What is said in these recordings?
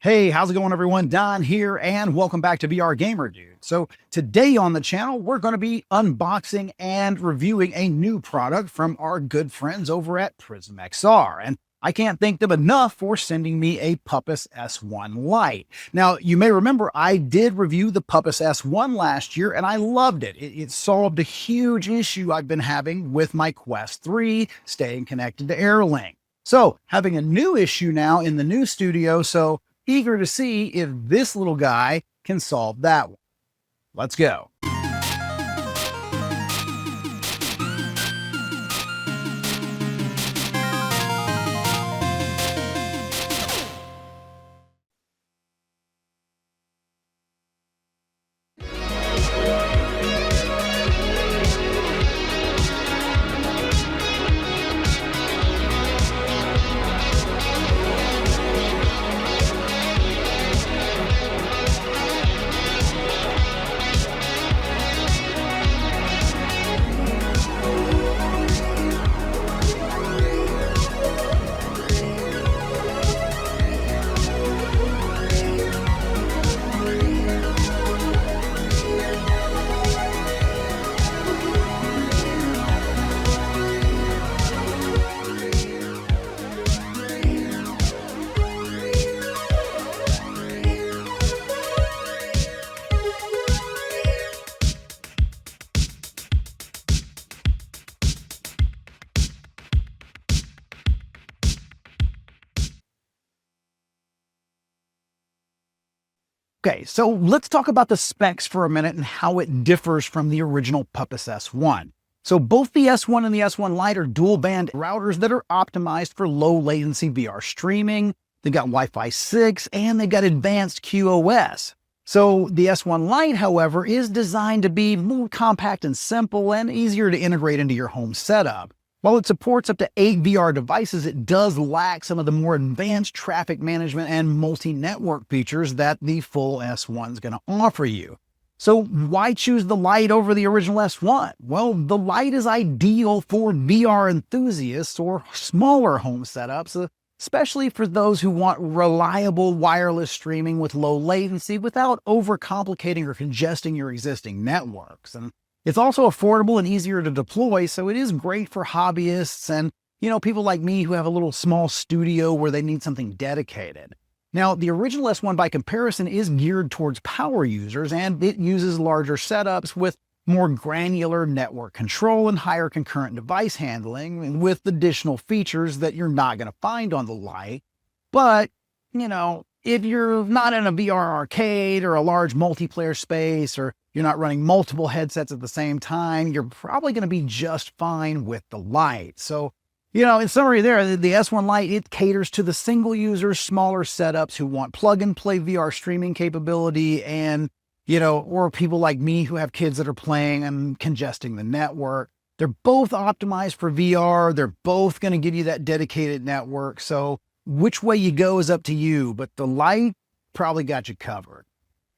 Hey, how's it going everyone? Don here and welcome back to VR Gamer Dude. So today on the channel, we're going to be unboxing and reviewing a new product from our good friends over at prismxr. And I can't thank them enough for sending me a Puppis S1 Lite. Now, you may remember I did review the Puppis S1 last year and I loved it. It solved a huge issue I've been having with my Quest 3 staying connected to AirLink. So having a new issue now in the new studio, so eager to see if this little guy can solve that one. Let's go. Okay, so let's talk about the specs for a minute and how it differs from the original Puppis S1. So both the S1 and the S1 Lite are dual band routers that are optimized for low latency VR streaming. They've got Wi-Fi 6 and they've got advanced QoS. So the S1 Lite, however, is designed to be more compact and simple and easier to integrate into your home setup. While it supports up to 8 VR devices, it does lack some of the more advanced traffic management and multi-network features that the full S1 is going to offer you. So why choose the Lite over the original S1? Well, the Lite is ideal for VR enthusiasts or smaller home setups, especially for those who want reliable wireless streaming with low latency without overcomplicating or congesting your existing networks. And it's also affordable and easier to deploy, so it is great for hobbyists and, people like me who have a little small studio where they need something dedicated. Now, the original S1 by comparison is geared towards power users, and it uses larger setups with more granular network control and higher concurrent device handling with additional features that you're not going to find on the Lite. But, if you're not in a VR arcade or a large multiplayer space, or you're not running multiple headsets at the same time, you're probably going to be just fine with the Lite. So, in summary there, the S1 Lite, it caters to the single user, smaller setups who want plug and play VR streaming capability and, or people like me who have kids that are playing and congesting the network. They're both optimized for VR. They're both going to give you that dedicated network. So which way you go is up to you, but the Lite probably got you covered.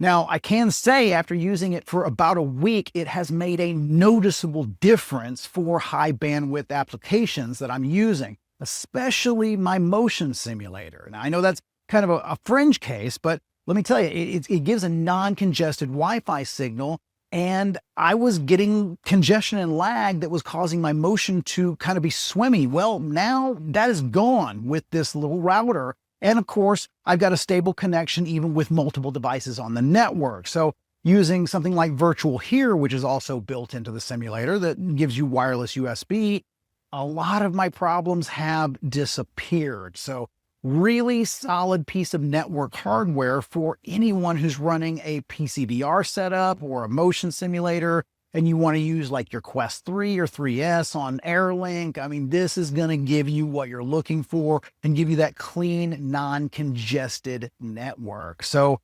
Now, I can say after using it for about a week, it has made a noticeable difference for high bandwidth applications that I'm using, especially my motion simulator. Now, I know that's kind of a fringe case, but let me tell you, it gives a non-congested Wi-Fi signal, and I was getting congestion and lag that was causing my motion to kind of be swimmy. Well, now that is gone with this little router. And of course, I've got a stable connection even with multiple devices on the network. So using something like Virtual Here, which is also built into the simulator that gives you wireless USB, a lot of my problems have disappeared. So really solid piece of network hardware for anyone who's running a PCVR setup or a motion simulator, and you want to use like your Quest 3 or 3S on AirLink. I mean, this is going to give you what you're looking for and give you that clean, non-congested network. So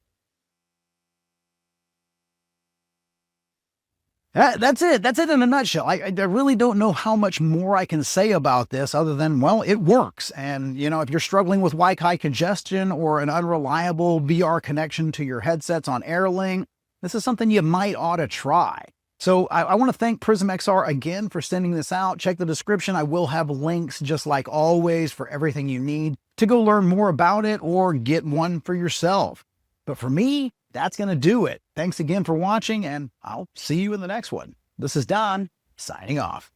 that's it. That's it in a nutshell. I really don't know how much more I can say about this other than, well, it works. And, if you're struggling with Wi-Fi congestion or an unreliable VR connection to your headsets on AirLink, this is something you might ought to try. So I want to thank prismxr again for sending this out. Check the description. I will have links, just like always, for everything you need to go learn more about it or get one for yourself. But for me, that's going to do it. Thanks again for watching, and I'll see you in the next one. This is Don, signing off.